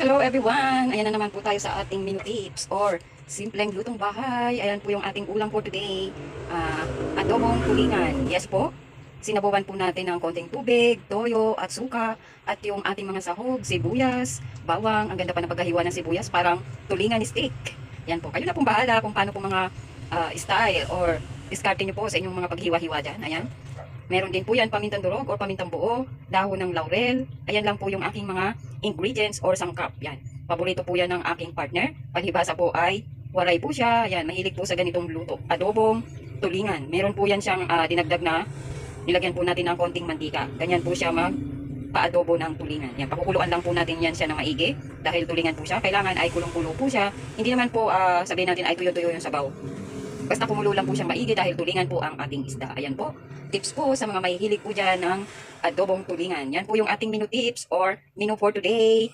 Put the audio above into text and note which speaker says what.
Speaker 1: Hello everyone! Ayan na naman po tayo sa ating menu tips or simpleng lutong bahay. Ayan po yung ating ulam for today. Adobong tulingan. Yes po. Sinabawan po natin ng konting tubig, toyo at suka at yung ating mga sahog, sibuyas, bawang. Ang ganda pa ng paghahiwa ng sibuyas, parang tulingan steak. Yan po. Kayo na pong bahala kung paano po mga style or diskarte nyo po sa inyong mga paghiwa-hiwa dyan. Ayan. Meron din po yan pamintang durog or pamintang buo, dahon ng laurel. Ayan lang po yung aking mga ingredients or sangkap. Yan. Paborito po yan ng aking partner. Palibhasa po ay waray po siya. Yan. Mahilig po sa ganitong luto. Adobong tulingan. Meron po yan siyang dinagdag na nilagyan po natin ng konting mantika. Ganyan po siya paadobo ng tulingan. Yan. Pakukuluan lang po natin yan siya ng maigi. Dahil tulingan po siya. Kailangan ay kulong-kulo po siya. Hindi naman po sabihin natin ay tuyo-tuyo yung sabaw. Basta kumulo lang po siyang maigi dahil tulingan po ang ating isda. Ayan po. Tips po sa mga mahihilig po dyan ng adobong tulingan. Yan po yung ating menu tips or menu for today.